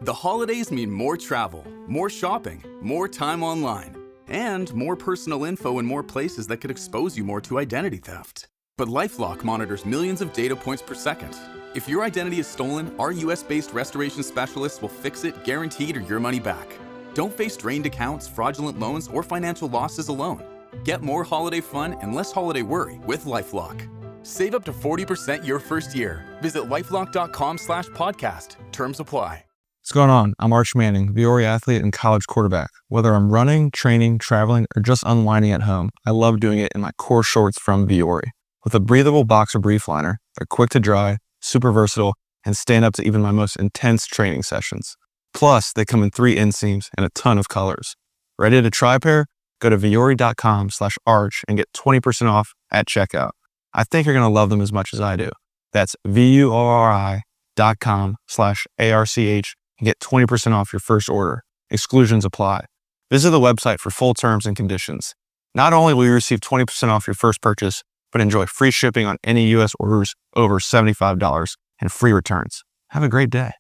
The holidays mean more travel, more shopping, more time online, and more personal info in more places that could expose you more to identity theft. But LifeLock monitors millions of data points per second. If your identity is stolen, our US-based restoration specialists will fix it, guaranteed, or your money back. Don't face drained accounts, fraudulent loans, or financial losses alone. Get more holiday fun and less holiday worry with LifeLock. Save up to 40% your first year. Visit lifelock.com/podcast. Terms apply. What's going on? I'm Arch Manning, Viore athlete and college quarterback. Whether I'm running, training, traveling, or just unwinding at home, I love doing it in my core shorts from Viore. With a breathable boxer brief liner, they're quick to dry, super versatile, and stand up to even my most intense training sessions. Plus, they come in 3 inseams and a ton of colors. Ready to try a pair? Go to viore.com/arch and get 20% off at checkout. I think you're going to love them as much as I do. That's viore.com/ARCH and get 20% off your first order. Exclusions apply. Visit the website for full terms and conditions. Not only will you receive 20% off your first purchase, but enjoy free shipping on any U.S. orders over $75 and free returns. Have a great day.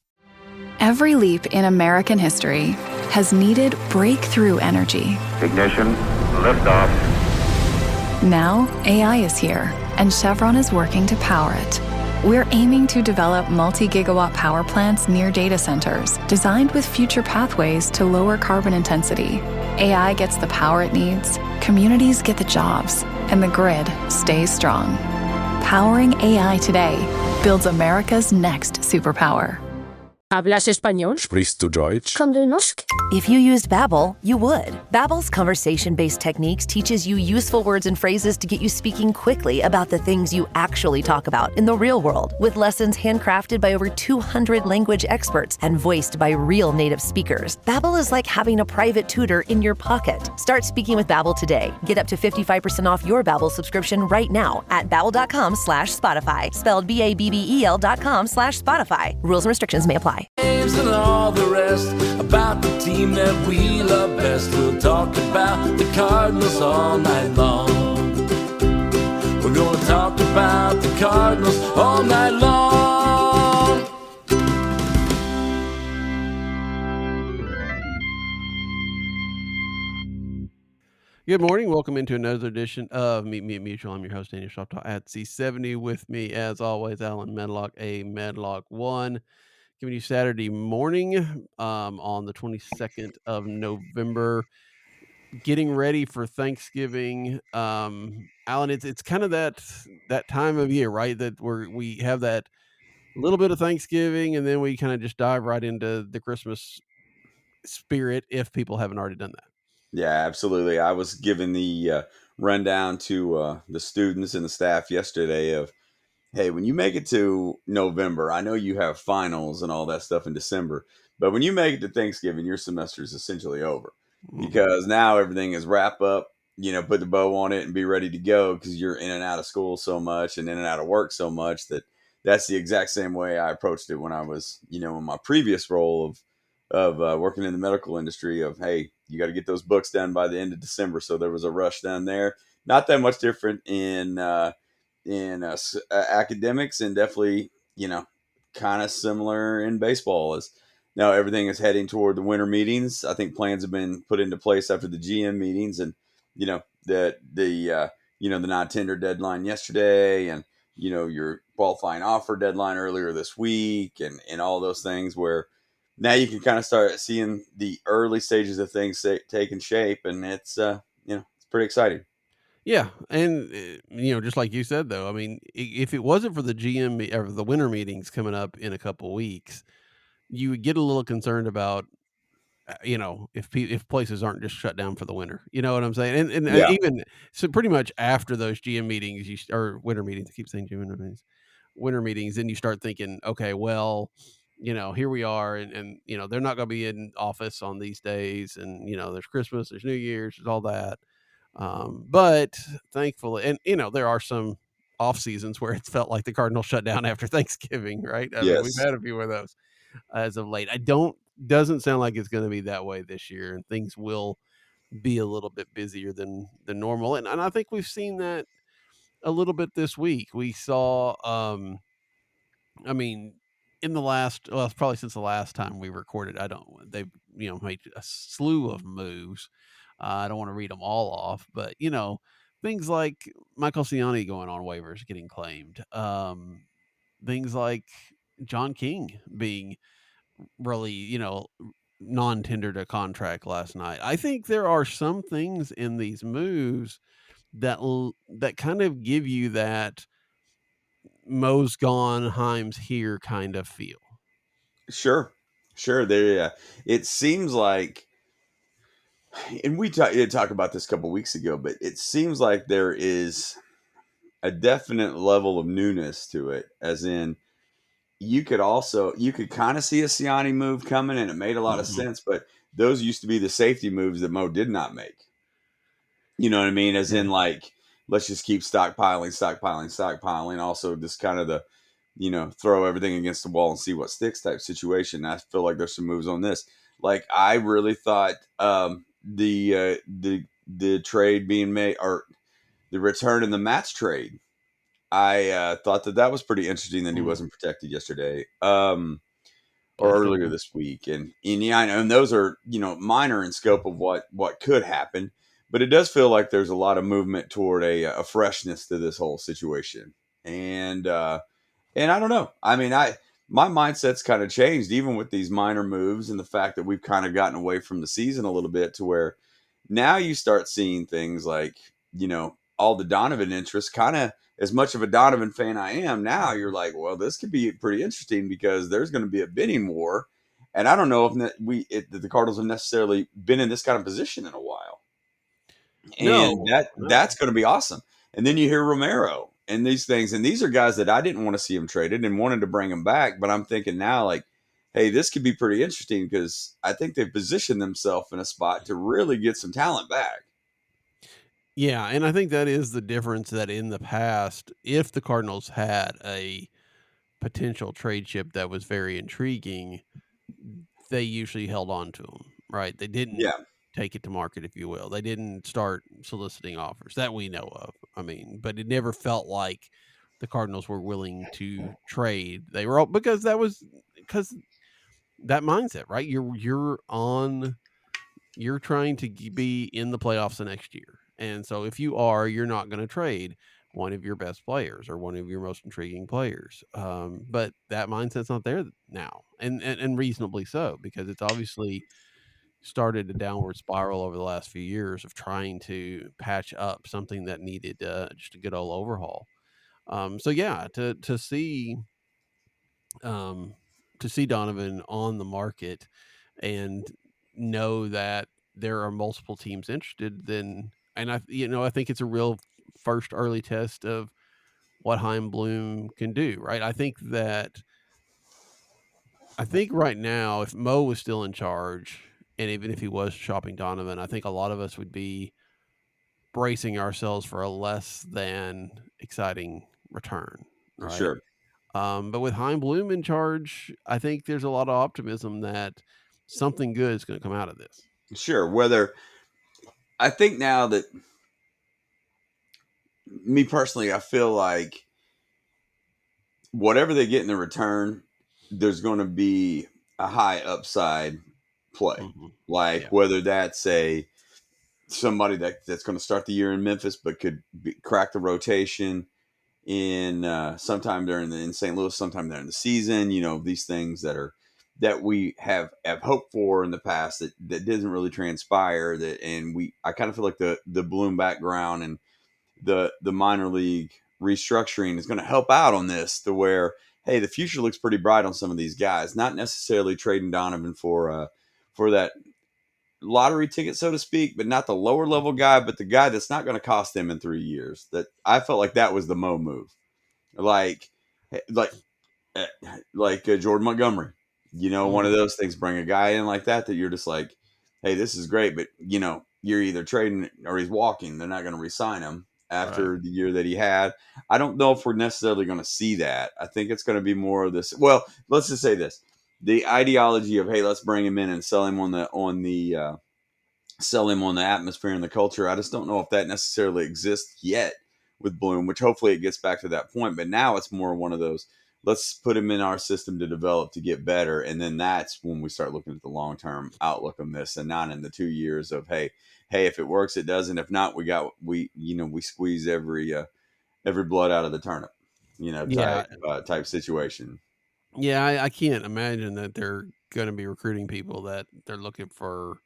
Every leap in American history has needed breakthrough energy. Ignition, liftoff. Now, AI is here, and Chevron is working to power it. We're aiming to develop multi-gigawatt power plants near data centers, designed with future pathways to lower carbon intensity. AI gets the power it needs, communities get the jobs, and the grid stays strong. Powering AI today builds America's next superpower. ¿Hablas español? Sprichst du Deutsch? Kan du norsk? If you used Babbel, you would. Babbel's conversation-based techniques teaches you useful words and phrases to get you speaking quickly about the things you actually talk about in the real world, with lessons handcrafted by over 200 language experts and voiced by real native speakers. Babbel is like having a private tutor in your pocket. Start speaking with Babbel today. Get up to 55% off your Babbel subscription right now at babbel.com/Spotify. Spelled BABBEL.com/Spotify. Rules and restrictions may apply. And all the rest about the team that we love best. We'll talk about the Cardinals all night long. We're gonna talk about the Cardinals all night long. Good morning. Welcome into another edition of Meet Me at Musial. I'm your host, Daniel Shoptaw at C70. With me, as always, Alan Medlock, a Medlock 1. Giving you Saturday morning on the 22nd of November, getting ready for Thanksgiving. Alan, it's kind of that time of year, right? That we have that little bit of Thanksgiving, and then we kind of just dive right into the Christmas spirit if people haven't already done that. Yeah, absolutely. I was giving the rundown to the students and the staff yesterday of, hey, when you make it to November, I know you have finals and all that stuff in December, but when you make it to Thanksgiving, your semester is essentially over because now everything is wrap up, put the bow on it and be ready to go because you're in and out of school so much and in and out of work so much that's the exact same way I approached it when I was, in my previous role of working in the medical industry of, hey, you got to get those books done by the end of December. So there was a rush down there. Not that much different in academics, and definitely, kind of similar in baseball. As now everything is heading toward the winter meetings. I think plans have been put into place after the GM meetings, and the non-tender deadline yesterday, and your qualifying offer deadline earlier this week, and all those things where now you can kind of start seeing the early stages of things taking shape, and it's it's pretty exciting. Yeah, and just like you said, though, I mean, if it wasn't for the GM or the winter meetings coming up in a couple weeks, you would get a little concerned about, if places aren't just shut down for the winter. You know what I'm saying? And Yeah. even so, pretty much after those GM meetings, or winter meetings, I keep saying GM meetings, winter meetings, then you start thinking, okay, well, here we are, and they're not going to be in office on these days, and there's Christmas, there's New Year's, there's all that. But thankfully, and there are some off seasons where it's felt like the Cardinals shut down after Thanksgiving, right? I mean, we've had a few of those as of late. Doesn't sound like it's going to be that way this year, and things will be a little bit busier than normal. And I think we've seen that a little bit this week. We saw, in the last, well, probably since the last time we recorded, they've, made a slew of moves. I don't want to read them all off, but, things like Michael Ciani going on waivers, getting claimed. Things like John King being really, non-tendered a contract last night. I think there are some things in these moves that kind of give you that Mo's gone, Heim's here kind of feel. Sure, sure. It seems like, and we did talk about this a couple weeks ago, but it seems like there is a definite level of newness to it, as in you could kind of see a Siani move coming, and it made a lot of Mhm. sense. But those used to be the safety moves that Mo did not make. You know what I mean? As Yeah. in, like, let's just keep stockpiling. Also, just kind of the, throw everything against the wall and see what sticks type situation. I feel like there's some moves on this. Like, I really thought the trade being made, or the return in the match trade. I thought that was pretty interesting that he Mm. wasn't protected yesterday. Yeah, Or sure earlier was. this week. And yeah, I know, and those are, minor in scope of what could happen, but it does feel like there's a lot of movement toward a freshness to this whole situation. And I don't know. I mean, my mindset's kind of changed even with these minor moves and the fact that we've kind of gotten away from the season a little bit, to where now you start seeing things like, all the Donovan interest. Kind of, as much of a Donovan fan I am now, you're like, well, this could be pretty interesting because there's going to be a bidding war. And I don't know if the Cardinals have necessarily been in this kind of position in a while. And No, that's no. going to be awesome. And then you hear Romero and these things, and these are guys that I didn't want to see him traded and wanted to bring him back. But I'm thinking now, like, hey, this could be pretty interesting because I think they've positioned themselves in a spot to really get some talent back. Yeah, and I think that is the difference, that in the past, if the Cardinals had a potential trade chip that was very intriguing, they usually held on to them, right? They didn't Yeah, take it to market, if you will. They didn't start soliciting offers that we know of. I mean, but it never felt like the Cardinals were willing to trade. They were all, because that mindset, right? You're trying to be in the playoffs the next year. And so if you are, you're not going to trade one of your best players or one of your most intriguing players. But that mindset's not there now, and reasonably so, because it's obviously started a downward spiral over the last few years of trying to patch up something that needed just a good old overhaul. So yeah, um, to see Donovan on the market and know that there are multiple teams interested, then, and I think it's a real first early test of what Chaim Bloom can do, right? I think right now, if Mo was still in charge, and even if he was shopping Donovan, I think a lot of us would be bracing ourselves for a less than exciting return, right? sure. But with Chaim Bloom in charge, I think there's a lot of optimism that something good is going to come out of this. Sure. Whether I think now that, me personally, I feel like whatever they get in the return, there's going to be a high upside play. Hmm. Like, Yeah. whether that's somebody that's going to start the year in Memphis but could crack the rotation in sometime during in St. Louis, sometime during the season. These things that we have hoped for in the past that doesn't really transpire. I kind of feel like the Bloom background and the minor league restructuring is going to help out on this, to where, hey, the future looks pretty bright on some of these guys. Not necessarily trading Donovan for that lottery ticket, so to speak, but not the lower level guy, but the guy that's not going to cost them in 3 years. That I felt like that was the Mo move. Like, like, eh, Jordan Montgomery. One of Mhm. those things. Bring a guy in like that you're just like, hey, this is great, but you're either trading or he's walking. They're not going to re-sign him Right. after the year that he had. I don't know if we're necessarily going to see that. I think it's going to be more of this. Well, let's just say this: the ideology of, hey, let's bring him in and sell him on the atmosphere and the culture. I just don't know if that necessarily exists yet with Bloom, which hopefully it gets back to that point. But now it's more one of those, let's put him in our system to develop to get better. And then that's when we start looking at the long term outlook on this, and not in the 2 years of hey, if it works, it doesn't. If not, we squeeze every blood out of the turnip, Yeah, type situation. yeah, I can't imagine that they're going to be recruiting people that they're looking for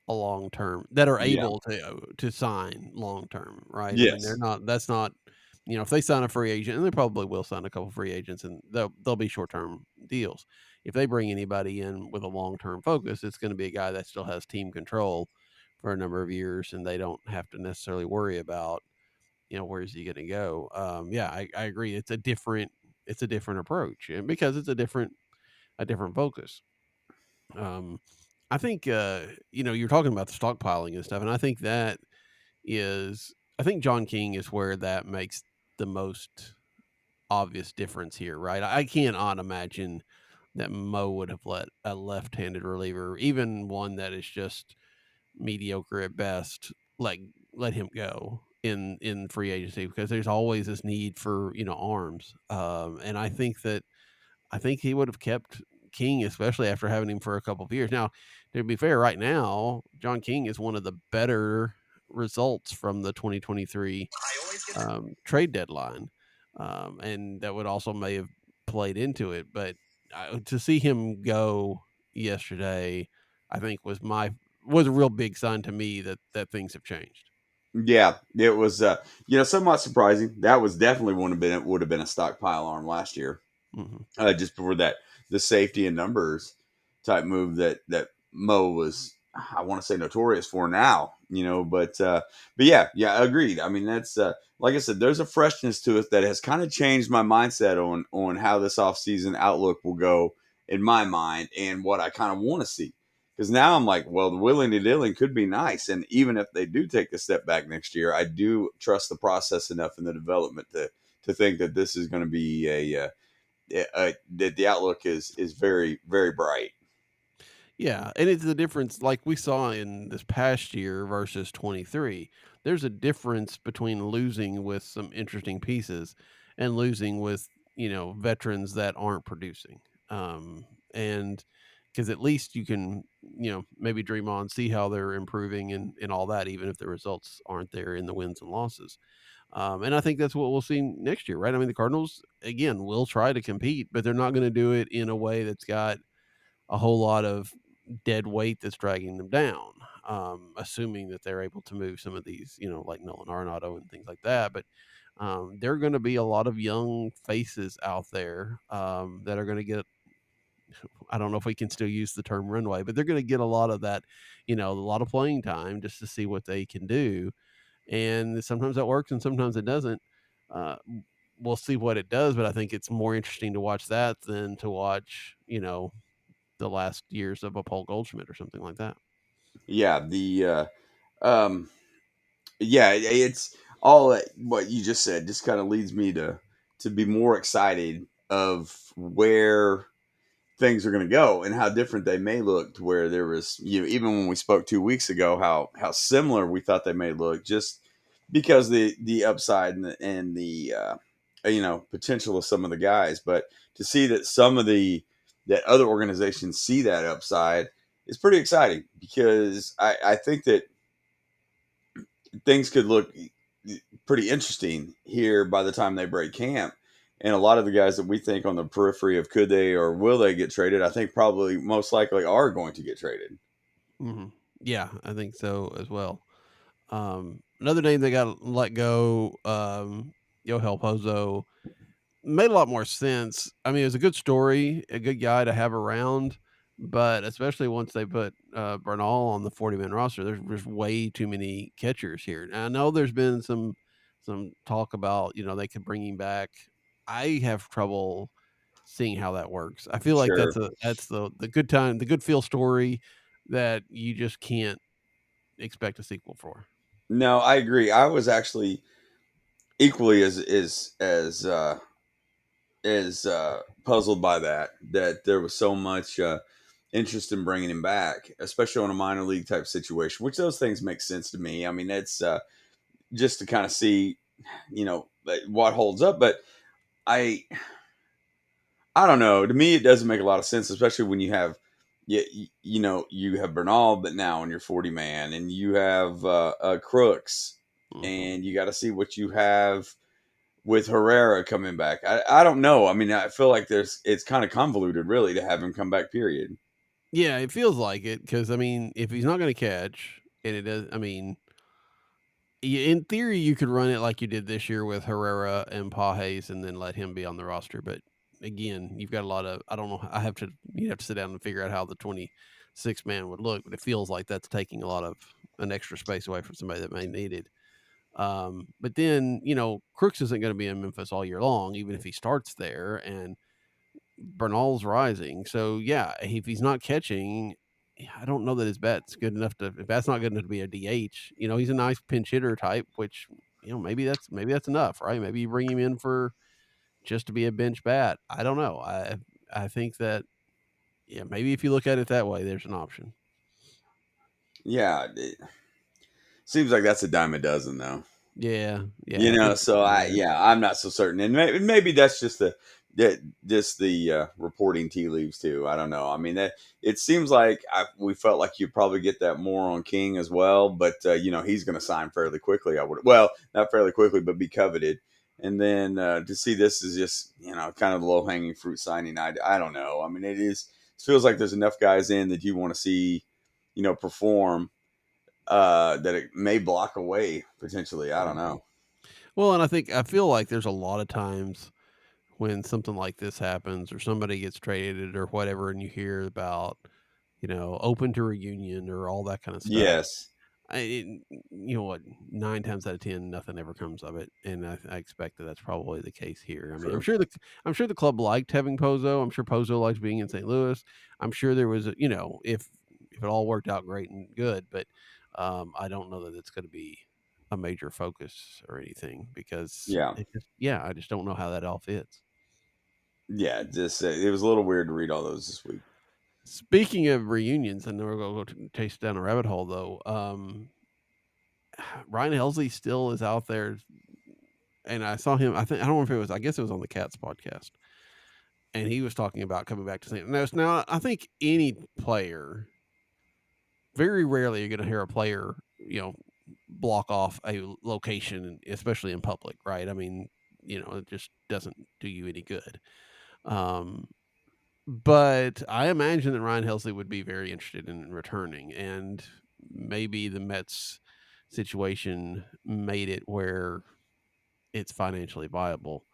a long term that are Yeah. able to sign long term, right? I mean, they're Yes. not. That's not. If they sign a free agent, and they probably will sign a couple free agents, and they'll be short term deals. If they bring anybody in with a long term focus, it's going to be a guy that still has team control for a number of years, and they don't have to necessarily worry about where's he going to go. Yeah, I agree. It's a different approach, and because it's a different focus. Um, I think you're talking about the stockpiling and stuff, and I think John King is where that makes the most obvious difference here, right? I cannot imagine that Mo would have let a left-handed reliever, even one that is just mediocre at best, like let him go in free agency, because there's always this need for arms, and I think he would have kept King, especially after having him for a couple of years. Now, to be fair, right now, John King is one of the better results from the 2023 trade deadline. And that would also may have played into it. But to see him go yesterday, I think was a real big sign to me that things have changed. Yeah, it was somewhat surprising. That was definitely would have been a stockpile arm last year. Hmm. Just before that, the safety and numbers type move that Mo was, I want to say, notorious for now. But yeah, agreed. I mean, that's like I said, there's a freshness to it that has kind of changed my mindset on how this offseason outlook will go in my mind and what I kind of want to see. Because now I'm like, well, the willing and dealing could be nice, and even if they do take a step back next year, I do trust the process enough in the development to think that this is going to be the outlook is very, very bright. Yeah, and it's the difference like we saw in this past year versus 23. There's a difference between losing with some interesting pieces and losing with, veterans that aren't producing. And because at least you can, maybe dream on, see how they're improving and all that, even if the results aren't there in the wins and losses. And I think that's what we'll see next year, right? I mean, the Cardinals, again, will try to compete, but they're not going to do it in a way that's got a whole lot of dead weight that's dragging them down. Assuming that they're able to move some of these, like Nolan Arenado and things like that. But there are going to be a lot of young faces out there that are going to get. I don't know if we can still use the term runway, but they're going to get a lot of that, a lot of playing time just to see what they can do. And sometimes that works, and sometimes it doesn't. Uh, we'll see what it does, but I think it's more interesting to watch that than to watch, the last years of a Paul Goldschmidt or something like that. Yeah, um, it's all what you just said. Just kind of leads me to be more excited of where things are going to go and how different they may look. To where there was, even when we spoke 2 weeks ago, how similar we thought they may look, just because the upside and the potential of some of the guys. But to see that that other organizations see that upside is pretty exciting, because I think that things could look pretty interesting here by the time they break camp. And a lot of the guys that we think on the periphery of could they or will they get traded, I think probably most likely are going to get traded. Hmm. Yeah, I think so as well. Another name they got let go, Yohel Pozo, made a lot more sense. I mean, it was a good story, a good guy to have around, but especially once they put Bernal on the 40-man roster, there's way too many catchers here. And I know there's been some talk about they could bring him back. I have trouble seeing how that works. I feel like Sure. that's the good time, the good feel story that you just can't expect a sequel for. No, I agree. I was actually equally as puzzled by that there was so much interest in bringing him back, especially on a minor league type situation, which those things make sense to me. I mean, it's just to kind of see, what holds up. But I I don't know. To me, it doesn't make a lot of sense, especially when you have, you have Bernal, but now in your 40 man, and you have Crooks, and you got to see what you have with Herrera coming back. I don't know. I mean, I feel like it's kind of convoluted, really, to have him come back. Period. Yeah, it feels like it because I mean, if he's not going to catch, and it does, I mean, in theory, you could run it like you did this year with Herrera and Pajes, and then let him be on the roster. But again, you've got a lot of I don't know. You have to sit down and figure out how the 26 man would look. But it feels like that's taking a lot of an extra space away from somebody that may need it. But then Crooks isn't going to be in Memphis all year long, even if he starts there, and Bernal's rising. So yeah, if he's not catching, I don't know that his bat's good enough to. If that's not good enough to be a DH, he's a nice pinch hitter type, which maybe that's enough, right? Maybe you bring him in for just to be a bench bat. I don't know. I think that maybe if you look at it that way, there's an option. Yeah, it seems like that's a dime a dozen, though. Yeah, You I know, think so I'm not so certain, and maybe that's just the reporting tea leaves too. I don't know. I mean, it seems like we felt like you'd probably get that more on King as well, but he's going to sign fairly quickly. Not fairly quickly, but be coveted. And then to see this is just kind of the low hanging fruit signing. I don't know. I mean, it feels like there's enough guys in that you want to see perform that it may block away potentially. I don't know. Well, and I feel like there's a lot of times when something like this happens or somebody gets traded or whatever, and you hear about, open to reunion or all that kind of stuff. Yes. You know what? 9 times out of 10, nothing ever comes of it, and I expect that that's probably the case here. I mean, True. I'm sure the club liked having Pozo. I'm sure Pozo likes being in St. Louis. I'm sure there was, if it all worked out great and good, but I don't know that it's going to be a major focus or anything because, Yeah. I just don't know how that all fits. Yeah. Just it was a little weird to read all those this week. Speaking of reunions, and we're going to go chase down a rabbit hole though. Ryan Helsley still is out there, and I saw him. I don't know if it was. I guess it was on the Cats podcast, and he was talking about coming back to St. Louis. Now, I think any player, very rarely you're going to hear a player, block off a location, especially in public, right? I mean, it just doesn't do you any good. But I imagine that Ryan Helsley would be very interested in returning, and maybe the Mets situation made it where it's financially viable.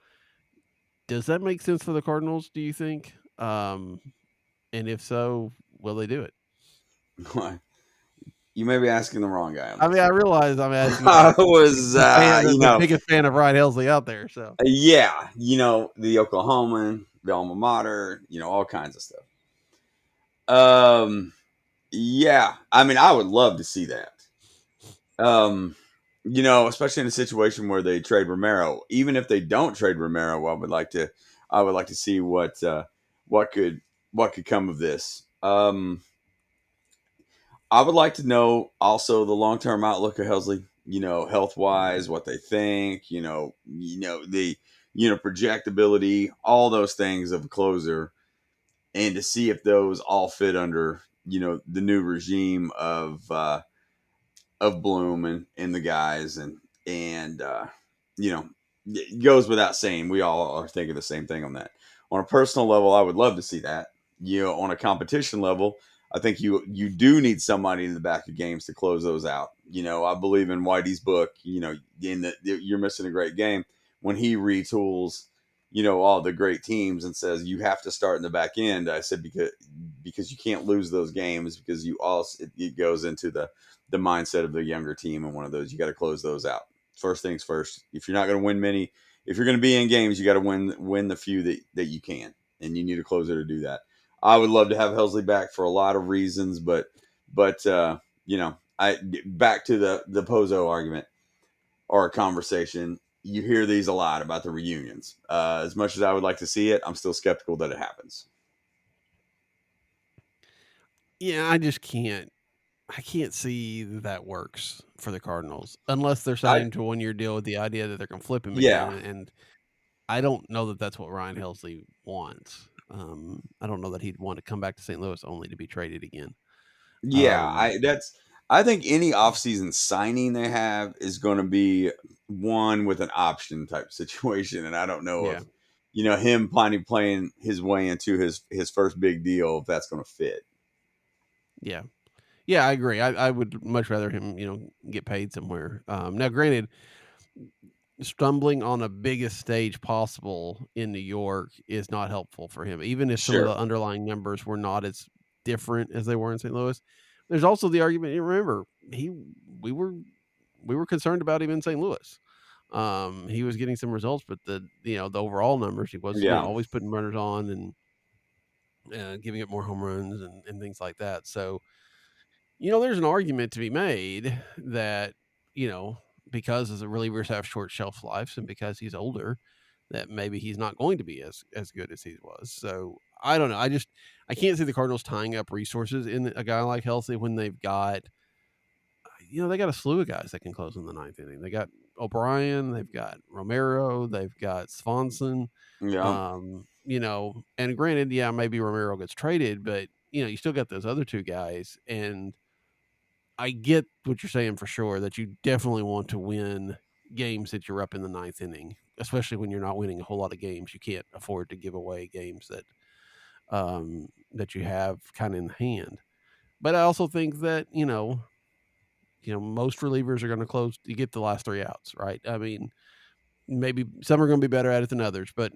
Does that make sense for the Cardinals, do you think? And if so, will they do it? You may be asking the wrong guy. I mean, I realize I'm asking I was, the biggest fan of Ryan Helsley out there. So yeah, the Oklahoman, the alma mater, all kinds of stuff. Yeah, I mean, I would love to see that. Especially in a situation where they trade Romero. Even if they don't trade Romero, I would like to see what could come of this. I would like to know also the long term outlook of Helsley. Health wise, what they think. The projectability, all those things of a closer, and to see if those all fit under the new regime of Bloom and the guys and it goes without saying we all are thinking the same thing on that. On a personal level, I would love to see that. On a competition level, I think you do need somebody in the back of games to close those out. I believe in Whitey's book. You're missing a great game when he retools. All the great teams and says you have to start in the back end. I said because you can't lose those games because it goes into the mindset of the younger team, and one of those you got to close those out. First things first. If you're not going to win many, if you're going to be in games, you got to win the few that you can, and you need a closer to do that. I would love to have Helsley back for a lot of reasons, but I back to the Pozo argument or conversation. You hear these a lot about the reunions. As much as I would like to see it, I'm still skeptical that it happens. Yeah, I just can't. I can't see that works for the Cardinals unless they're signing to a 1-year deal with the idea that they're going to flip him again. And I don't know that that's what Ryan Helsley wants. I don't know that he'd want to come back to St. Louis only to be traded again. Yeah, Um, I think any offseason signing they have is going to be one with an option type situation, and I don't know yeah, if him finally playing his way into his first big deal if that's going to fit. yeah, yeah. I agree. I would much rather him, get paid somewhere. Now, granted, stumbling on a biggest stage possible in New York is not helpful for him, even if some of Sure. the underlying numbers were not as different as they were in St. Louis. There's also the argument. You remember, he we were we were concerned about him in St. Louis. He was getting some results, but the overall numbers, he was Yeah. always putting runners on and giving up more home runs and things like that. So there's an argument to be made that, you know, because the relievers have short shelf lives and because he's older, that maybe he's not going to be as good as he was. So I don't know. I can't see the Cardinals tying up resources in a guy like Healthy when they've got, they got a slew of guys that can close in the ninth inning. They got O'Brien, they've got Romero, they've got Swanson. Yeah. And granted, yeah, maybe Romero gets traded, but you still got those other two guys, and I get what you're saying for sure, that you definitely want to win games that you're up in the ninth inning, especially when you're not winning a whole lot of games. You can't afford to give away games that you have kind of in hand. But I also think that, most relievers are going to close. You get the last three outs, right? I mean, maybe some are going to be better at it than others, but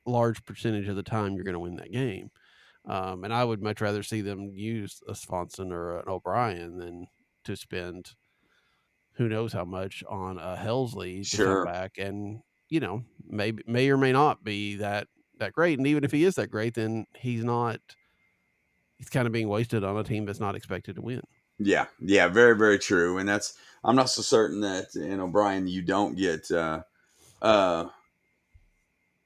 large percentage of the time you're going to win that game. And I would much rather see them use a Swanson or an O'Brien than to spend who knows how much on a Helsley to come Sure. back and maybe may or may not be that great. And even if he is that great, then he's not. He's kind of being wasted on a team that's not expected to win. Yeah. Yeah. Very, very true. And I'm not so certain that in O'Brien you don't get uh,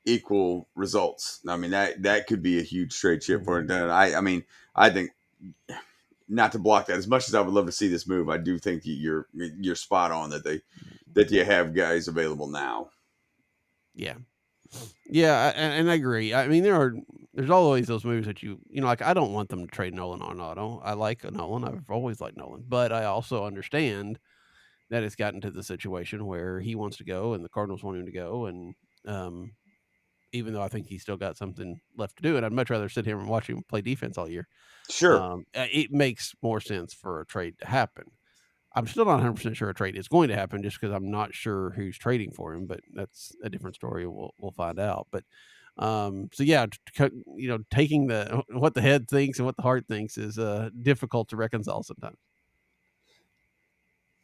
equal results. I mean, that could be a huge trade chip for it. Mhm. I mean, I think, not to block that, as much as I would love to see this move, I do think you're spot on that you have guys available now. Yeah. Yeah, and I agree. I mean, there's always those moves that like I don't want them to trade Nolan Arenado. I like Nolan. I've always liked Nolan, but I also understand that it's gotten to the situation where he wants to go and the Cardinals want him to go, and um, even though I think he's still got something left to do, and I'd much rather sit here and watch him play defense all year. Sure. It makes more sense for a trade to happen. I'm still not 100% sure a trade is going to happen just because I'm not sure who's trading for him, but that's a different story. We'll find out. But so yeah, taking the what the head thinks and what the heart thinks is difficult to reconcile sometimes.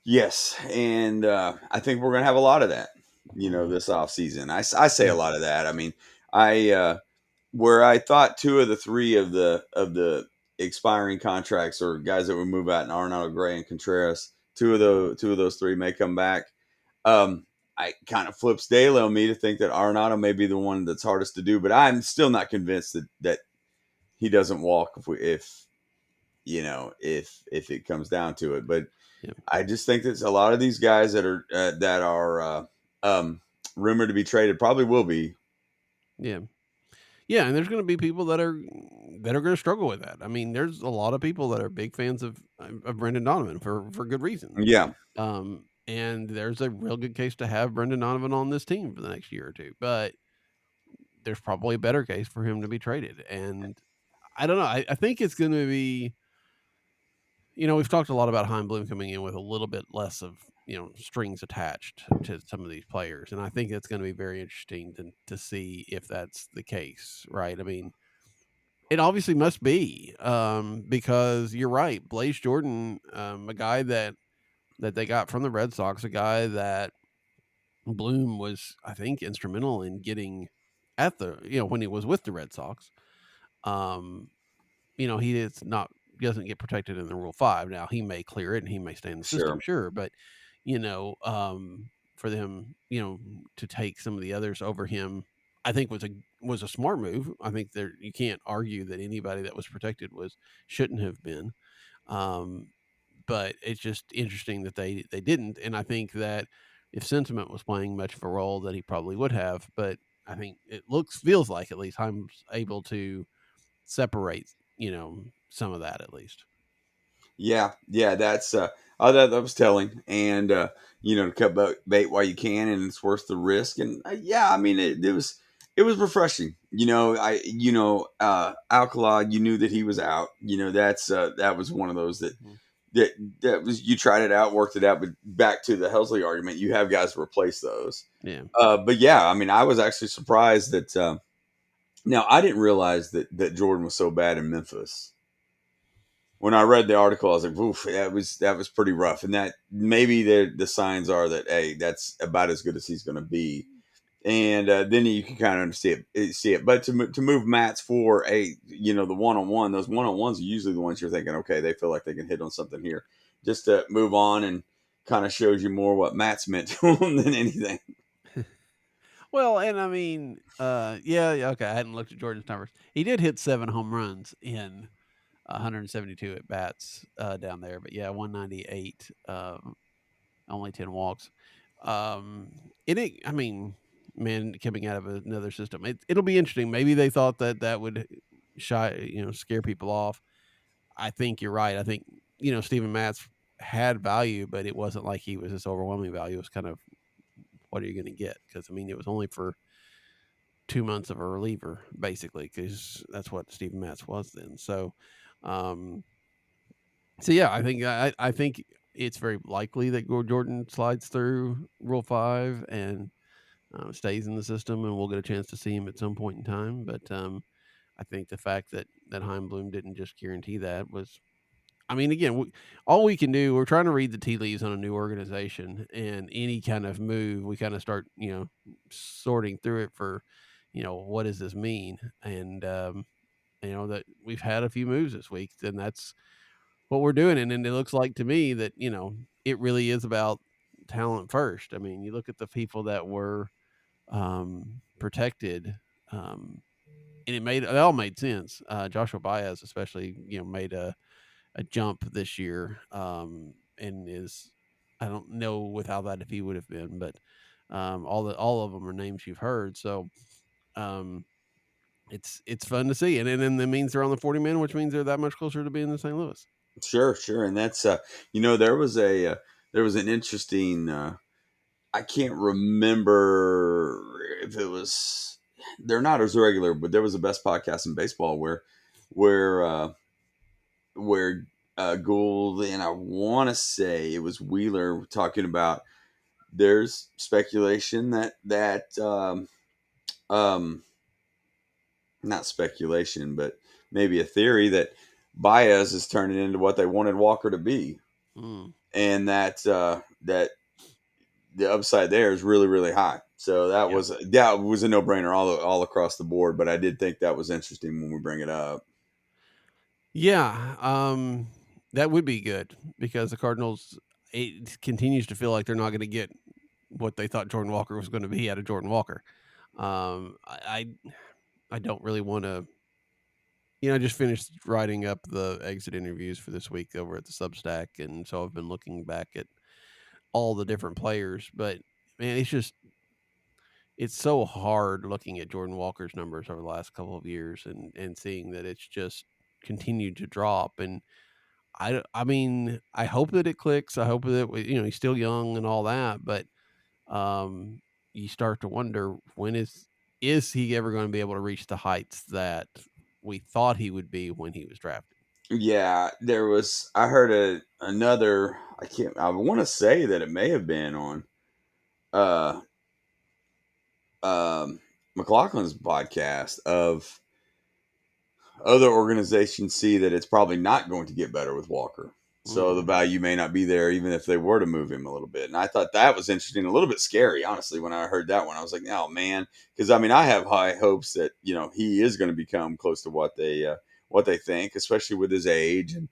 Yes, and I think we're gonna have a lot of that. Mhm. This off season. I say a Yeah, lot of that. I mean, I where I thought two of the three of the expiring contracts or guys that would move out, and Arnaldo Gray and Contreras, two of those three may come back. I kind of flips daily on me to think that Arenado may be the one that's hardest to do, but I'm still not convinced that he doesn't walk if it comes down to it. But yeah, I just think that a lot of these guys that are rumored to be traded probably will be. yeah. Yeah, and there's going to be people that are going to struggle with that. I mean, there's a lot of people that are big fans of Brendan Donovan for good reason. Yeah, And there's a real good case to have Brendan Donovan on this team for the next year or two. But there's probably a better case for him to be traded. And I don't know. I think it's going to be, we've talked a lot about Chaim Bloom coming in with a little bit less of, strings attached to some of these players. And I think it's going to be very interesting to see if that's the case, right? I mean, it obviously must be, because you're right. Blaze Jordan, a guy that they got from the Red Sox, a guy that Bloom was, I think, instrumental in getting at when he was with the Red Sox. Um, he is not doesn't get protected in the Rule 5. Now he may clear it and he may stay in the system, sure, sure, but for them, to take some of the others over him, I think was a smart move. I think you can't argue that anybody that was protected shouldn't have been. Um, but it's just interesting that they didn't, and I think that if sentiment was playing much of a role, that he probably would have. But I think it feels like at least Heim's able to separate, some of that at least. Yeah, that's that was telling, and to cut bait while you can, and it's worth the risk. And yeah, I mean, it was refreshing. Alcala, you knew that he was out. That was one of those that that was, you tried it out, worked it out, but back to the Helsley argument, you have guys to replace those. Yeah. But yeah, I mean, I was actually surprised that. Now I didn't realize that Jordan was so bad in Memphis. When I read the article, I was like, "Oof, that was pretty rough." And that maybe the signs are that, hey, that's about as good as he's going to be. And then you can kind of see it. But to move Mats for the 1-on-1, those 1-on-1s are usually the ones you're thinking, okay, they feel like they can hit on something here. Just to move on, and kind of shows you more what Mats meant to him than anything. Well, and I mean, yeah, okay. I hadn't looked at Jordan's numbers. He did hit 7 home runs in 172 at bats down there, but yeah, 198, only 10 walks. I mean, man, coming out of another system, it'll be interesting. Maybe they thought that would scare people off. I think you're right. I think Steven Matz had value, but it wasn't like he was this overwhelming value. It was kind of, what are you going to get? Because I mean, it was only for 2 months of a reliever, basically, because that's what Steven Matz was then. Um, so yeah, I think it's very likely that Jordan slides through Rule 5 and stays in the system, and we'll get a chance to see him at some point in time. But I think the fact that Chaim Bloom didn't just guarantee that was, I mean, again, all we can do, we're trying to read the tea leaves on a new organization, and any kind of move, we kind of start, sorting through it for, what does this mean? And, that we've had a few moves this week, and that's what we're doing. And then it looks like to me that, it really is about talent first. I mean, you look at the people that were protected, and it all made sense. Joshua Baez, especially, made a jump this year, and is, I don't know without that if he would have been, but all of them are names you've heard. So it's fun to see, and then that means they're on the 40 man, which means they're that much closer to being in St. Louis. Sure, and that's there was an interesting. I can't remember if it was. They're not as regular, but there was a best podcast in baseball where where Gould, and I want to say it was Wheeler, talking about there's speculation that not speculation, but maybe a theory that Baez is turning into what they wanted Walker to be, and that the upside there is really, really high. So that was a no brainer all across the board. But I did think that was interesting when we bring it up. Yeah, that would be good, because the Cardinals, it continues to feel like they're not going to get what they thought Jordan Walker was going to be out of Jordan Walker. I don't really want to. I just finished writing up the exit interviews for this week over at the Substack, and so I've been looking back at all the different players. But man, it's so hard looking at Jordan Walker's numbers over the last couple of years and seeing that it's just continued to drop. And I mean, I hope that it clicks. I hope that he's still young and all that, but you start to wonder, when is he ever going to be able to reach the heights that we thought he would be when he was drafted? Yeah, I heard another. I want to say that it may have been on uh McLaughlin's podcast of other organizations see that it's probably not going to get better with Walker. So the value may not be there, even if they were to move him a little bit. And I thought that was interesting, a little bit scary, honestly, when I heard that one. I was like, oh, man. Because, I mean, I have high hopes that, he is going to become close to what they think, especially with his age and,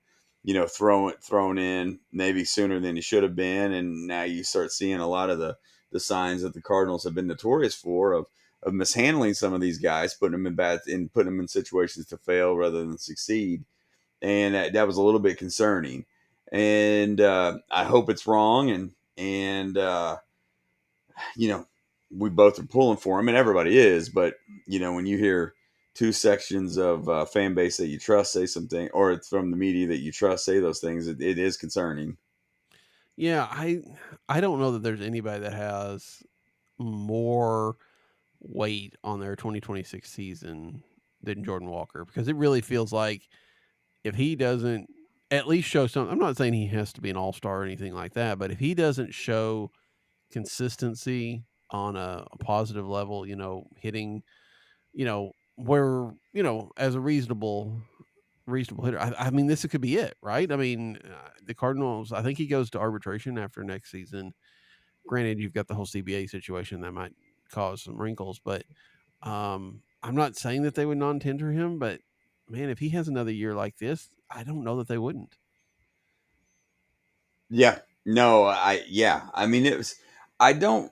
thrown in maybe sooner than he should have been. And now you start seeing a lot of the signs that the Cardinals have been notorious for of mishandling some of these guys, putting them in situations to fail rather than succeed. And that was a little bit concerning. And I hope it's wrong. And you know, we both are pulling for him, and everybody is. But when you hear two sections of fan base that you trust say something, or it's from the media that you trust say those things, it is concerning. Yeah, I don't know that there's anybody that has more weight on their 2026 season than Jordan Walker, because it really feels like if he doesn't at least show some, I'm not saying he has to be an all-star or anything like that, but if he doesn't show consistency on a positive level, hitting, where, as a reasonable hitter. I mean, this could be it, right? I mean, the Cardinals, I think he goes to arbitration after next season. Granted, you've got the whole CBA situation that might cause some wrinkles, but I'm not saying that they would non-tender him, but man, if he has another year like this, I don't know that they wouldn't. Yeah, no, I mean, it was. I don't.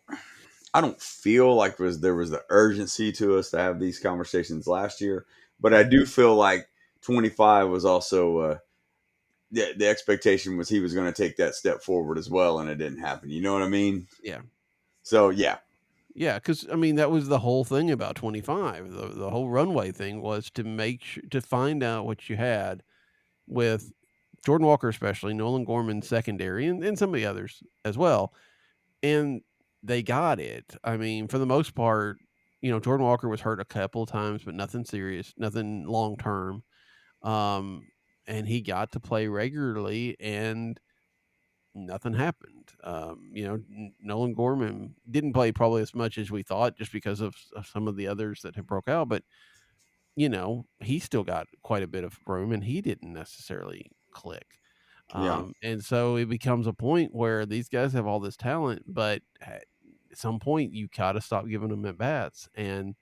I don't feel like there was the urgency to us to have these conversations last year, but I Mhm. do feel like 25 was also the expectation was he was going to take that step forward as well, and it didn't happen. You know what I mean? Yeah. So yeah, Yeah, because I mean that was the whole thing about 25. The whole runway thing was to to find out what you had with Jordan Walker, especially Nolan Gorman secondary, and some of the others as well. And they got it. I mean, for the most part, Jordan Walker was hurt a couple of times, but nothing serious, nothing long term. Um, and he got to play regularly, and nothing happened. Nolan Gorman didn't play probably as much as we thought, just because of some of the others that have broke out. But he still got quite a bit of room, and he didn't necessarily click. yeah, And so it becomes a point where these guys have all this talent, but at some point you got to stop giving them at bats. And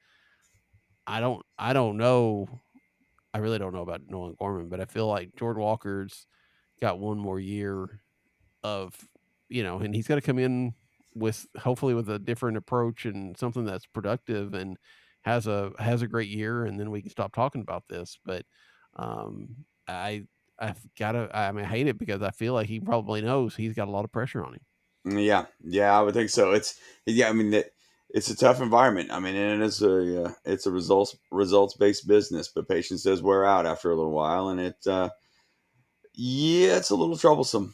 I don't know. I really don't know about Nolan Gorman, but I feel like Jordan Walker's got one more year of, and he's got to come in with hopefully with a different approach and something that's productive and has a great year, and then we can stop talking about this. But um, I I mean I hate it because I feel like he probably knows he's got a lot of pressure on him. yeah. I would think so. I mean, it's a tough environment. I mean, and it's a results based business, but patience does wear out after a little while, and it's a little troublesome.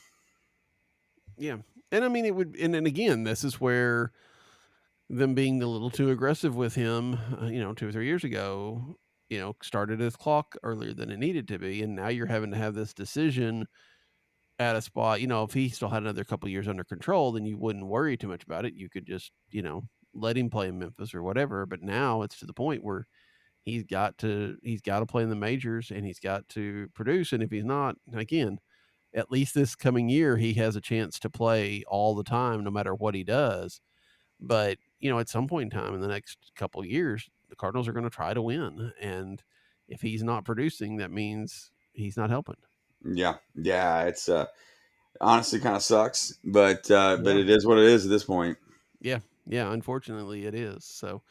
Yeah, and I mean it would, and then again, this is where them being a little too aggressive with him, 2 or 3 years ago, started his clock earlier than it needed to be, and now you're having to have this decision at a spot. If he still had another couple years under control, then you wouldn't worry too much about it. You could just, let him play in Memphis or whatever. But now it's to the point where he's got to play in the majors, and he's got to produce. And if he's not, again, at least this coming year, he has a chance to play all the time, no matter what he does. But, at some point in time in the next couple of years, the Cardinals are going to try to win. And if he's not producing, that means he's not helping. Yeah. It's honestly kind of sucks, but Yeah. it is what it is at this point. Yeah. Yeah. Unfortunately, it is. So,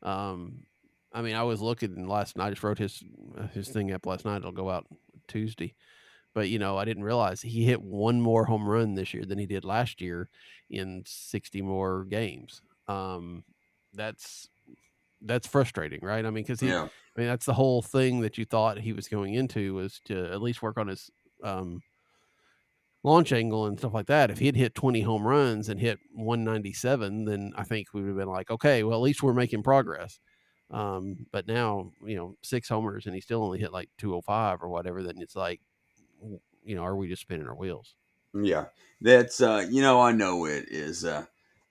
um, I mean, I was looking last night. I just wrote his thing up last night. It'll go out Tuesday. But I didn't realize he hit one more home run this year than he did last year in 60 more games. That's that's frustrating, right? I mean, because Yeah. that's the whole thing that you thought he was going into, was to at least work on his launch angle and stuff like that. If he had hit 20 home runs and hit 197, then I think we would have been like, okay, well, at least we're making progress. But now, 6 homers and he still only hit like 205 or whatever. Then it's like, are we just spinning our wheels? Yeah, that's I know it is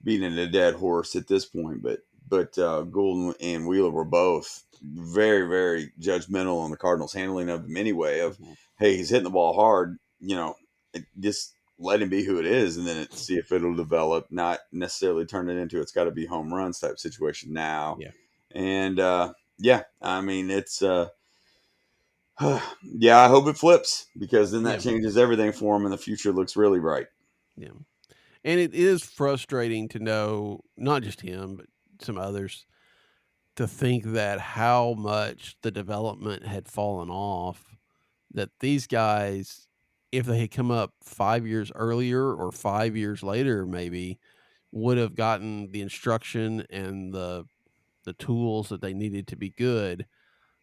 beating a dead horse at this point, but Gould and Wheeler were both very very judgmental on the Cardinals' handling of him anyway. Of Mhm. hey, he's hitting the ball hard, just let him be who it is, and then see if it'll develop. Not necessarily turn it into it's got to be home runs type situation now. Yeah. And yeah, I mean it's. Yeah, I hope it flips because then that Yeah. changes everything for him, and the future looks really bright. Yeah. And it is frustrating to know, not just him, but some others, to think that how much the development had fallen off, that these guys, if they had come up 5 years earlier or 5 years later, maybe would have gotten the instruction and the tools that they needed to be good,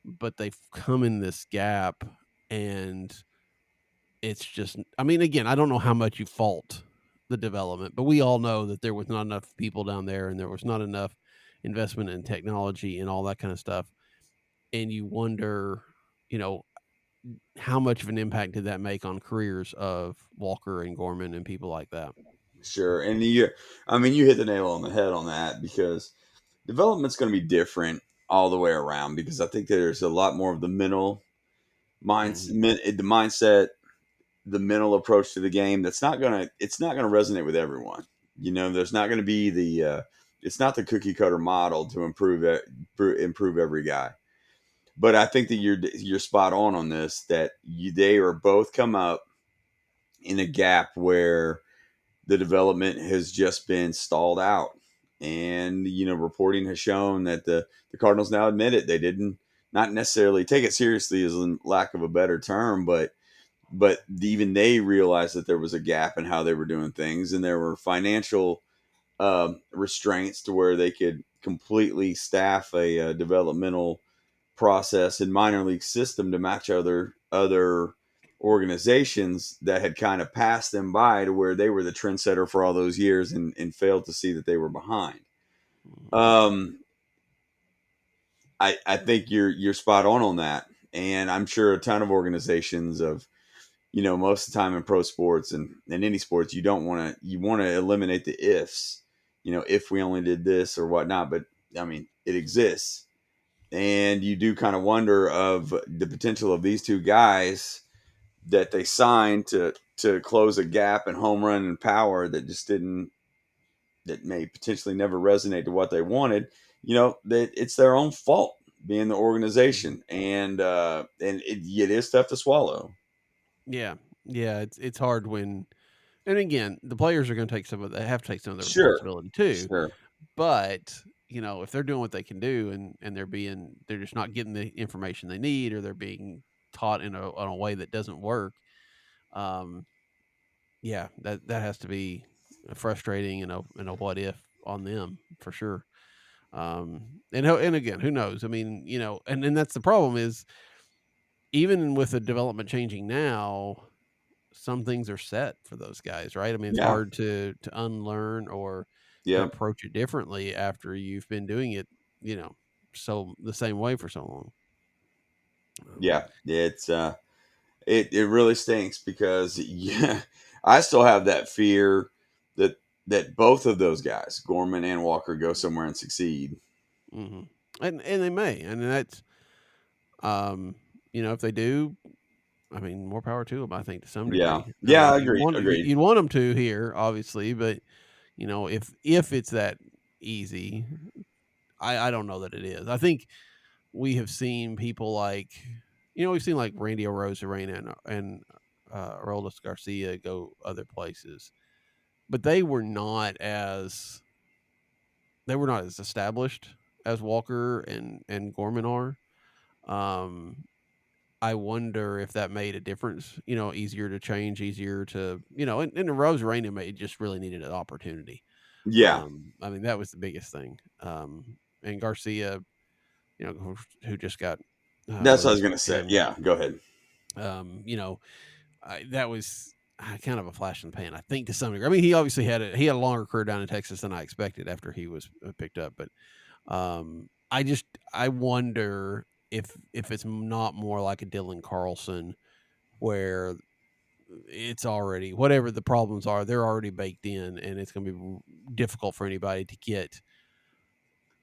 but they've come in this gap, and it's just, I mean, again, I don't know how much you fault the development, but we all know that there was not enough people down there and there was not enough investment in technology and all that kind of stuff. And you wonder, you know, how much of an impact did that make on careers of Walker and Gorman and people like that? Sure. And you hit the nail on the head on that, because development's going to be different all the way around, because I think there's a lot more of the mental Mhm. the mindset, the mental approach to the game it's not gonna resonate with everyone. There's not going to be it's not the cookie cutter model to improve every guy. But I think that you're spot on this, that they are both come up in a gap where the development has just been stalled out. And, reporting has shown that the Cardinals now admit it. They didn't, not necessarily take it seriously, as in lack of a better term, but even they realized that there was a gap in how they were doing things, and there were financial restraints to where they could completely staff a developmental process and minor league system to match other organizations that had kind of passed them by, to where they were the trendsetter for all those years, and failed to see that they were behind. Um, I think you're spot on that, and I'm sure a ton of organizations of, most of the time in pro sports and in any sports, you want to eliminate the ifs, if we only did this or whatnot. But I mean, it exists, and you do kind of wonder of the potential of these two guys that they signed to close a gap in home run and power that just didn't that may potentially never resonate to what they wanted. That it's their own fault, being the organization, and it is tough to swallow. Yeah. Yeah, it's hard when, and again, the players are going to take some of they have to take some of the Sure, responsibility too. sure, But, if they're doing what they can do, and they're just not getting the information they need, or they're being taught in a way that doesn't work, um, yeah, that has to be frustrating, and a what if on them for sure. And again, who knows? I mean, and that's the problem is, even with the development changing now, some things are set for those guys, right? I mean, it's yeah, hard to unlearn or to yeah, approach it differently after you've been doing it, so the same way for so long. Um, yeah. It really stinks, because yeah, I still have that fear that both of those guys, Gorman and Walker, go somewhere and succeed. mhm. And they may, and that's, um, if they do, I mean, more power to them. I think to some Yeah, degree. I yeah, mean, agreed. you'd want them to here, obviously, but if it's that easy, I don't know that it is. I think we have seen people like, we've seen like Randy Arozarena and Aroldis Garcia go other places, but they were not as established as Walker and Gorman are. Um, I wonder if that made a difference. Easier to change, easier to, and Arozarena may just really needed an opportunity. Yeah, I mean, that was the biggest thing. And Garcia, who just got that's what I was released gonna from say. camp. Yeah, go ahead. Um, you know, that was kind of a flash in the pan, I think, to some degree. I mean, he obviously had a longer career down in Texas than I expected after he was picked up, but I wonder if it's not more like a Dylan Carlson, where it's already, whatever the problems are, they're already baked in, and it's going to be difficult for anybody to get.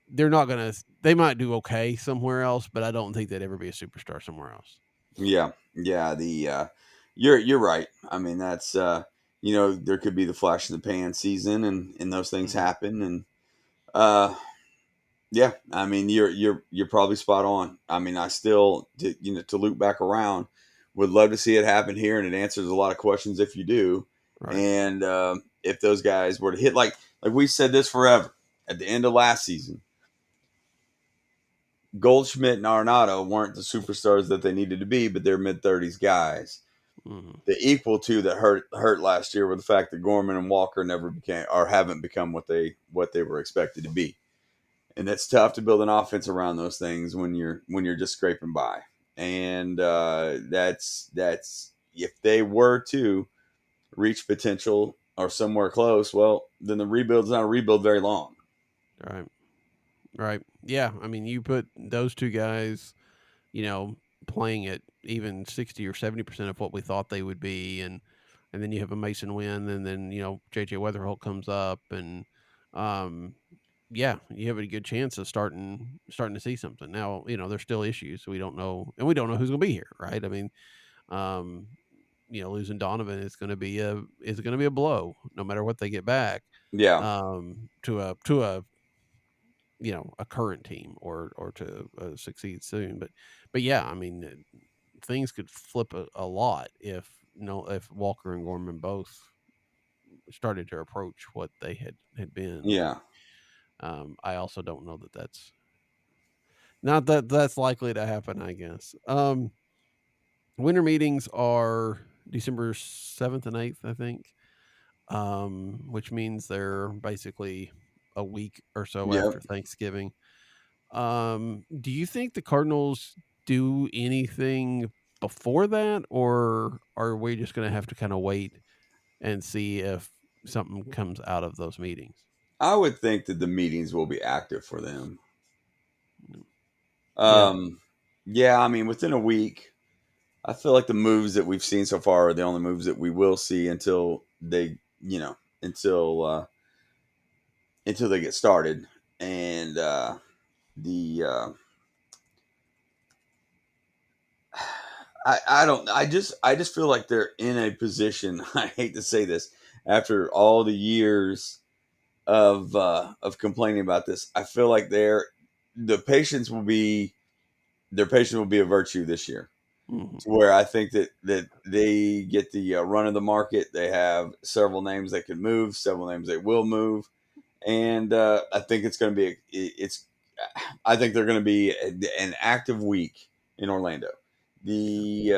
They might do okay somewhere else, but I don't think they'd ever be a superstar somewhere else. Yeah, yeah. You're right. I mean, that's there could be the flash in the pan season, and those things Mhm. happen, and uh, yeah. I mean, you're probably spot on. I mean, I still, to loop back around, would love to see it happen here, and it answers a lot of questions if you do, Right. and if those guys were to hit, like we said this forever at the end of last season. Goldschmidt and Arenado weren't the superstars that they needed to be, but they're mid-30s guys. Mhm. The equal two that hurt last year were the fact that Gorman and Walker never became or haven't become what they were expected to be, and it's tough to build an offense around those things when you're just scraping by. And that's if they were to reach potential or somewhere close, well, then the rebuild's not a rebuild very long. Right. Right. Yeah. I mean, you put those two guys, playing at even 60 or 70% of what we thought they would be. And then you have a Mason win, and then, JJ Weatherholt comes up, and, um, yeah, you have a good chance of starting to see something. Now, there's still issues. We don't know, and we don't know who's going to be here. Right. I mean, um, losing Donovan is going to be a blow no matter what they get back, Yeah, to a a current team or to succeed soon. But yeah, I mean, things could flip a lot if Walker and Gorman both started to approach what they had been. yeah, But I also don't know that that's not that that's likely to happen, I guess. Winter meetings are December 7th and 8th, I think, which means they're basically a week or so yep. after Thanksgiving. Do you think the Cardinals do anything before that, or are we just going to have to kind of wait and see if something comes out of those meetings? I would think that the meetings will be active for them. Yeah. Yeah, I mean, within a week, I feel like the moves that we've seen so far are the only moves that we will see until they, until they get started. And the I just feel like they're in a position. I hate to say this after all the years of complaining about this. I feel like the patience will be their patience will be a virtue this year. Mhm. To where I think that they get the run of the market. They have several names that can move, several names that will move, and I think it's going to be it's. I think they're going to be an active week in Orlando. The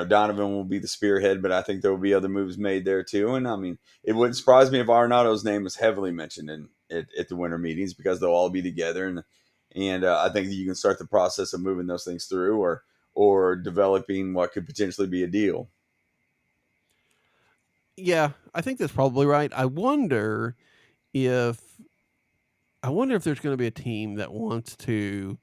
Donovan will be the spearhead, but I think there will be other moves made there too. And I mean, it wouldn't surprise me if Arenado's name was heavily mentioned at the winter meetings because they'll all be together, and I think that you can start the process of moving those things through or developing what could potentially be a deal. Yeah, I think that's probably right. If I wonder if there's going to be a team that wants to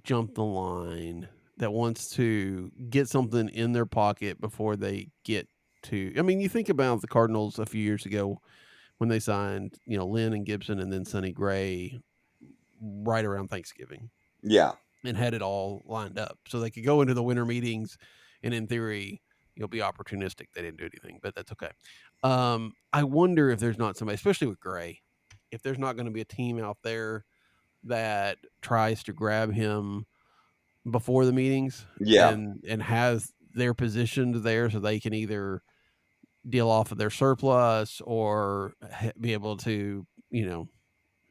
jump the line, that wants to get something in their pocket before they get to. I mean, you think about the Cardinals a few years ago when they signed, Lynn and Gibson and then Sonny Gray right around Thanksgiving Yeah, and had it all lined up. So they could go into the winter meetings and in theory, be opportunistic. They didn't do anything, but that's okay. I wonder if there's not somebody, especially with Gray, if there's not going to be a team out there that tries to grab him before the meetings yeah, and has their positioned there so they can either deal off of their surplus or be able to,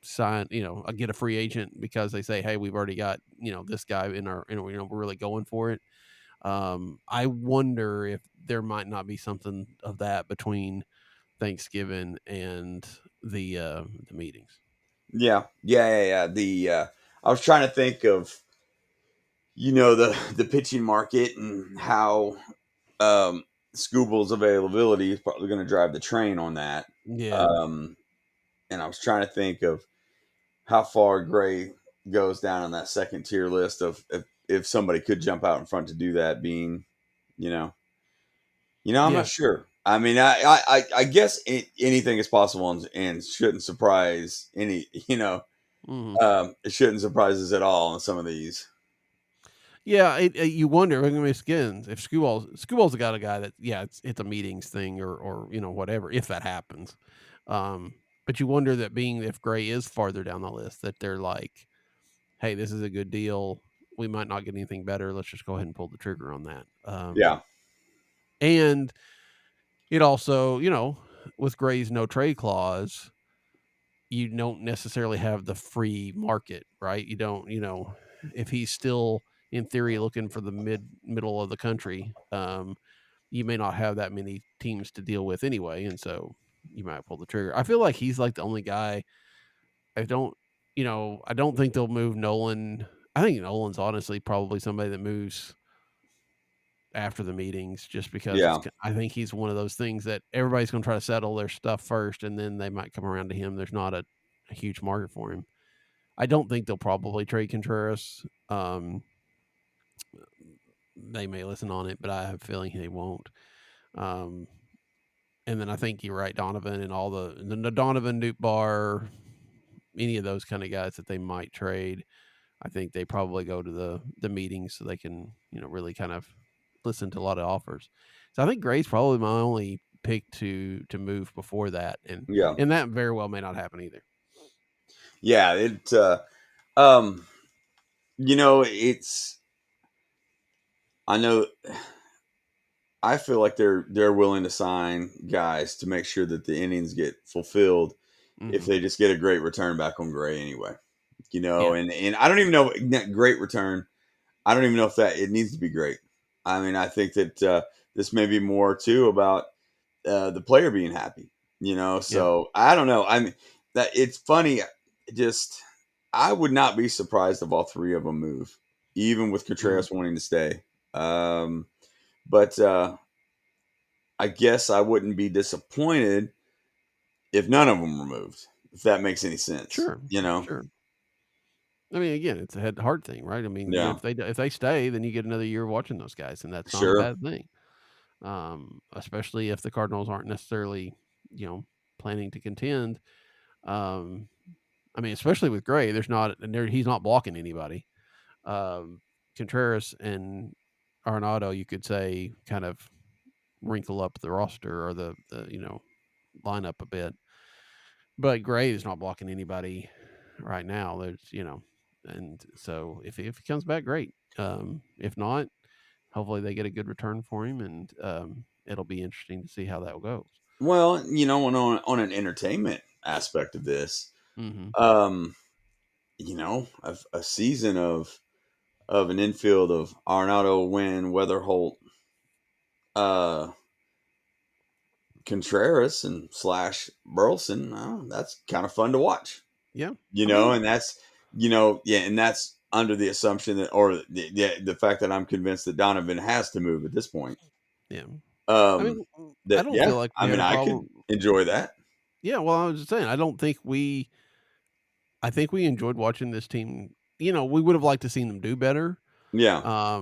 sign, get a free agent because they say, hey, we've already got, this guy in our, we're really going for it. I wonder if there might not be something of that between Thanksgiving and the meetings. yeah. The I was trying to think of the pitching market and how um, Scooble's availability is probably going to drive the train on that. Yeah. Um, and I was trying to think of how far Gray goes down on that second tier list of if somebody could jump out in front to do that, being you know I'm not Yeah. sure. I mean, I guess anything is possible and shouldn't surprise any. Hmm. It shouldn't surprise us at all on some of these. Yeah, you wonder. I mean, again, if Skubal's got a guy that, yeah, it's a meetings thing or whatever if that happens. But you wonder that being if Gray is farther down the list, that they're like, hey, this is a good deal. We might not get anything better. Let's just go ahead and pull the trigger on that. Yeah, And it also, with Gray's no trade clause, you don't necessarily have the free market, right? You don't, if he's still in theory, looking for the middle of the country, you may not have that many teams to deal with anyway, and so you might pull the trigger. I feel like he's like the only guy. I don't, I don't think they'll move Nolan. I think Nolan's honestly probably somebody that moves after the meetings, just because Yeah. I think he's one of those things that everybody's going to try to settle their stuff first, and then they might come around to him. There's not a huge market for him. I don't think they'll probably trade Contreras. They may listen on it, but I have a feeling they won't. Um, and then I think you're right, Donovan and all the Donovan, Newt Bar, any of those kind of guys that they might trade. I think they probably go to the meetings so they can, really kind of listen to a lot of offers. So I think Gray's probably my only pick to move before that, and Yeah. that very well may not happen either. Yeah. It's, I know, I feel like they're willing to sign guys to make sure that the innings get fulfilled if Mm-hmm. they just get a great return back on Gray anyway. Yeah, And I don't even know great return. I don't even know if that it needs to be great. I mean, I think that this may be more too about the player being happy. yeah, So I don't know. I mean, that it's funny. Just I would not be surprised if all three of them move, even with mm-hmm. Contreras wanting to stay. But I guess I wouldn't be disappointed if none of them were moved. If that makes any sense, Sure, sure. I mean, again, it's a head heart thing, right? I mean, Yeah, if they stay, then you get another year watching those guys, and that's not a sure. bad thing. Especially if the Cardinals aren't necessarily, you know, planning to contend. Um, I mean, especially with Gray, he's not blocking anybody. Um, Contreras and Arenado, you could say, kind of wrinkle up the roster or the lineup a bit. But Gray is not blocking anybody right now. And so if he comes back, great. If not, hopefully they get a good return for him, and it'll be interesting to see how that goes. Well, on an entertainment aspect of this, Mm-hmm. um, a season of an infield of Arenado, Wynn, Weatherholt, uh, Contreras, and slash Burleson. That's kind of fun to watch. Yeah, I mean, And that's yeah, and that's under the assumption that, or the fact that I'm convinced that Donovan has to move at this point. yeah. I Um, mean, I that don't yeah, feel like I we had mean, a I could problem. enjoy that. Yeah, well, I was just saying, I think we enjoyed watching this team. We would have liked to seen them do better. Yeah,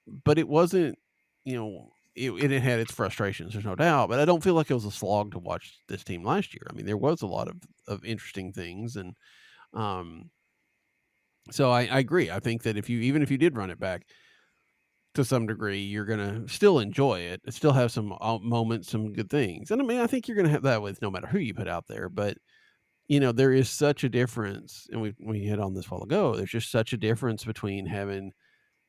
But it wasn't, it had its frustrations, there's no doubt, but I don't feel like it was a slog to watch this team last year. I mean, there was a lot of interesting things, and um, so I agree. I think that even if you did run it back to some degree, you're gonna still enjoy it. It still have some moments, some good things, and I mean, I think you're gonna have that with no matter who you put out there. But there is such a difference, and we hit on this a while ago. There's just such a difference between having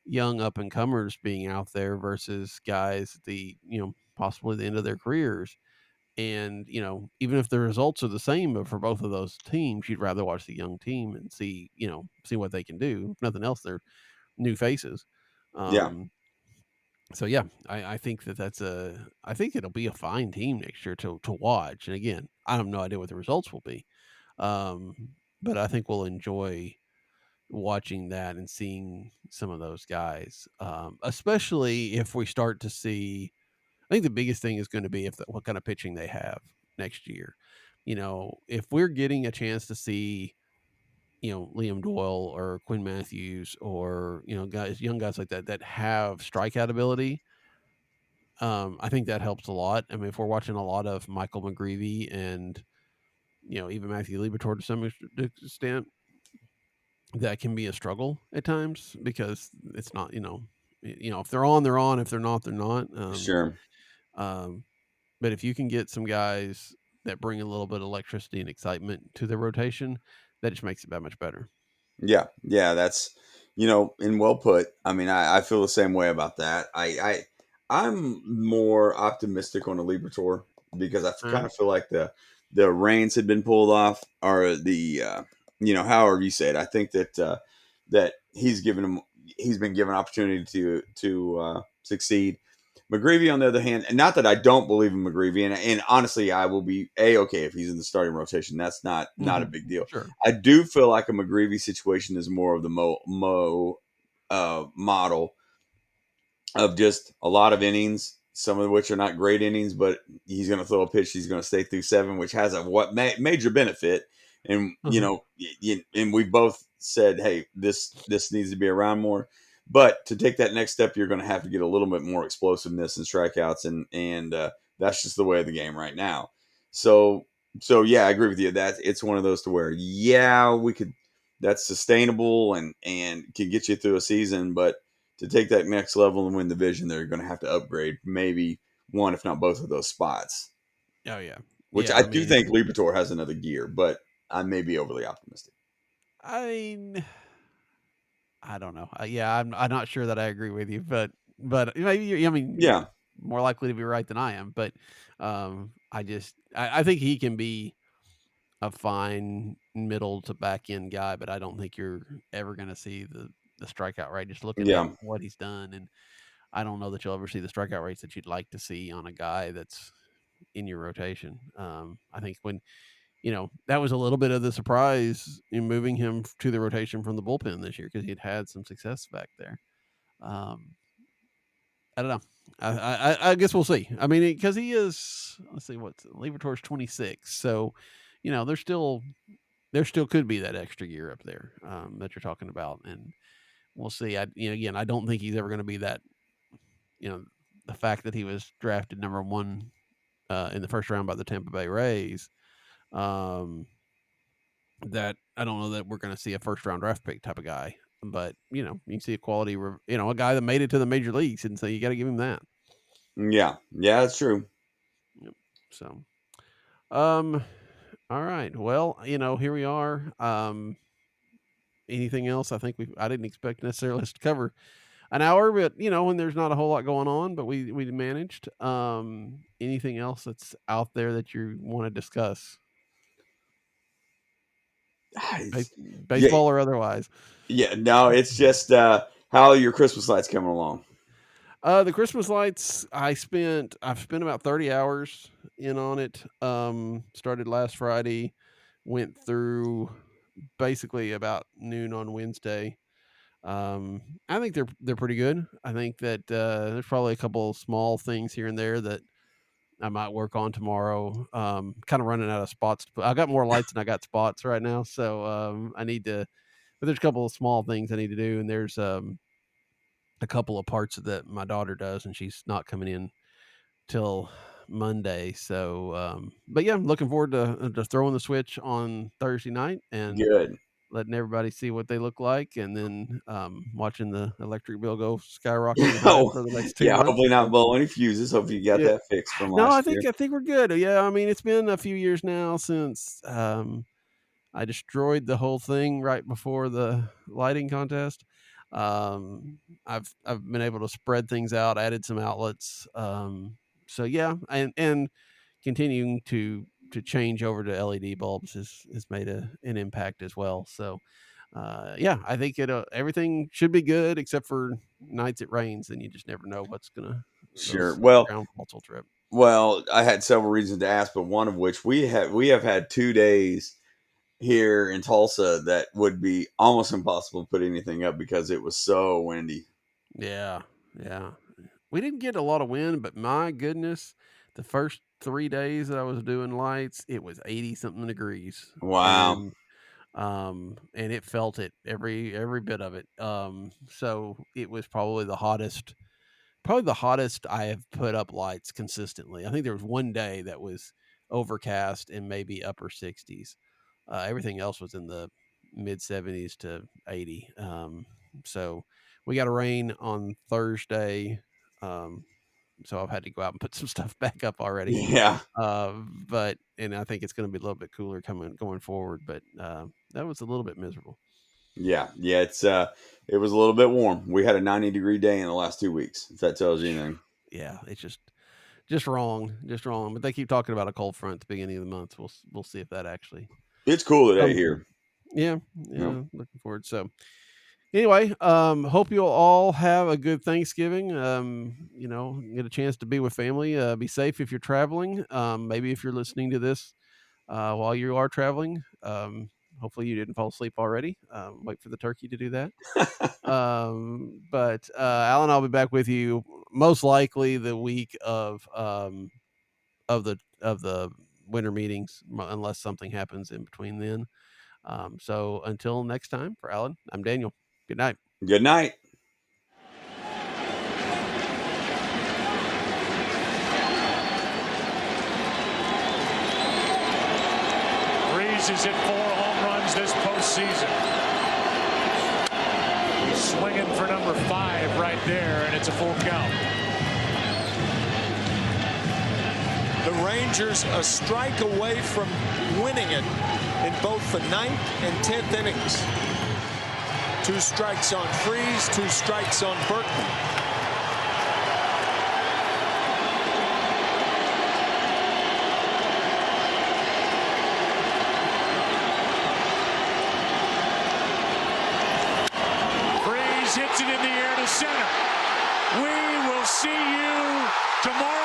young up and comers being out there versus guys at possibly the end of their careers. And even if the results are the same, but for both of those teams, you'd rather watch the young team and see what they can do. If nothing else, they're new faces. yeah, So yeah, I think I think it'll be a fine team next year to watch. And again, I have no idea what the results will be. Um, but I think we'll enjoy watching that and seeing some of those guys, especially if we start to see. I think the biggest thing is going to be what kind of pitching they have next year. If we're getting a chance to see, Liam Doyle or Quinn Matthews or young guys like that that have strikeout ability, I think that helps a lot. I mean, if we're watching a lot of Michael McGreevy and even Matthew Liebertor to some extent, that can be a struggle at times because it's not, if they're on, they're on. If they're not, they're not. sure. Um, but if you can get some guys that bring a little bit of electricity and excitement to their rotation, that just makes it that much better. Yeah, yeah, that's and well put. I mean, I feel the same way about that. I'm more optimistic on the Libertor because I Uh, kind of feel like the reins had been pulled off, or the however you say it. I think that that he's given him. he's been given opportunity to succeed. McGreevy, on the other hand, and not that I don't believe in McGreevy, and honestly, I will be okay if he's in the starting rotation. That's not a big deal. Sure. I do feel like a McGreevy situation is more of the Mo model of just a lot of innings, some of which are not great innings, but he's going to throw a pitch. He's going to stay through 7, which has a major benefit. And and we both said, hey, this needs to be around more. But to take that next step, you're going to have to get a little bit more explosiveness and strikeouts, and that's just the way of the game right now. So yeah, I agree with you. That it's one of those to where we could. That's sustainable and can get you through a season, but to take that next level and win the division, they're going to have to upgrade maybe one, if not both of those spots. Oh yeah, Which yeah. I do think Liberatore has another gear, but I may be overly optimistic. I mean, I don't know. I'm not sure that I agree with you, but maybe you're more likely to be right than I am. But I think he can be a fine middle to back end guy, but I don't think you're ever going to see the strikeout rate. Just looking at what he's done, and I don't know that you'll ever see the strikeout rates that you'd like to see on a guy that's in your rotation. I think when that was a little bit of the surprise in moving him to the rotation from the bullpen this year because he'd had some success back there. I don't know. I guess we'll see. I mean, because he is, let's see, what's Liberatore's 26, so there still could be that extra year up there that you're talking about, and we'll see. Again, I don't think he's ever going to be that. The fact that he was drafted number 1 in the first round by the Tampa Bay Rays. That I don't know that we're going to see a first round draft pick type of guy, but you can see a quality, a guy that made it to the major leagues, and so you got to give him that. Yeah, that's true. Yep. So, all right. Well, here we are. Anything else? I think I didn't expect necessarily us to cover an hour, but when there's not a whole lot going on, but we managed. Anything else that's out there that you want to discuss? Baseball or otherwise? Yeah, no, it's just how are your Christmas lights coming along? The Christmas lights, I've spent about 30 hours in on it. Started last Friday, went through basically about noon on Wednesday. I think they're pretty good. I think that there's probably a couple of small things here and there that I might work on tomorrow. Kind of running out of spots. I got more lights than I got spots right now, so I need to. But there's a couple of small things I need to do, and there's a couple of parts that my daughter does, and she's not coming in till Monday. So, but yeah, I'm looking forward to throwing the switch on Thursday night and letting everybody see what they look like, and then watching the electric bill go skyrocketing high for the next 2 months. Hopefully not blow any fuses. Hope you got that fixed from last year. No, I think we're good. Yeah, I mean, it's been a few years now since I destroyed the whole thing right before the lighting contest. I've been able to spread things out, added some outlets. So yeah, and continuing to change over to LED bulbs has made an impact as well. So yeah, I think everything should be good except for nights it rains, and you just never know what's gonna ground faults will trip. Well, I had several reasons to ask, but one of which we have had 2 days here in Tulsa that would be almost impossible to put anything up because it was so windy. Yeah. We didn't get a lot of wind, but my goodness, the first 3 days that I was doing lights, it was 80 something degrees. Wow. And it felt it every bit of it. So it was probably the hottest I have put up lights consistently. I think there was one day that was overcast and maybe upper 60s. Everything else was in the mid 70s to 80. So we got a rain on Thursday. So I've had to go out and put some stuff back up already. Yeah. And I think it's going to be a little bit cooler going forward, but that was a little bit miserable. Yeah. It's it was a little bit warm. We had a 90-degree day in the last 2 weeks. If that tells you anything. Yeah, it's just wrong. But they keep talking about a cold front at the beginning of the month. We'll see if that actually. It's cool today here. Yeah. Looking forward. So Anyway, hope you'll all have a good Thanksgiving. Get a chance to be with family. Be safe if you're traveling. Maybe if you're listening to this while you are traveling, hopefully you didn't fall asleep already. Wait for the turkey to do that. But Alan, I'll be back with you most likely the week of the winter meetings, unless something happens in between then. So until next time, for Alan, I'm Daniel. Good night. Good night. Breeze is at 4 home runs this postseason. He's swinging for number 5 right there, and it's a full count. The Rangers a strike away from winning it in both the 9th and 10th innings. 2 strikes on Freese, 2 strikes on Berkman. Freese hits it in the air to center. We will see you tomorrow.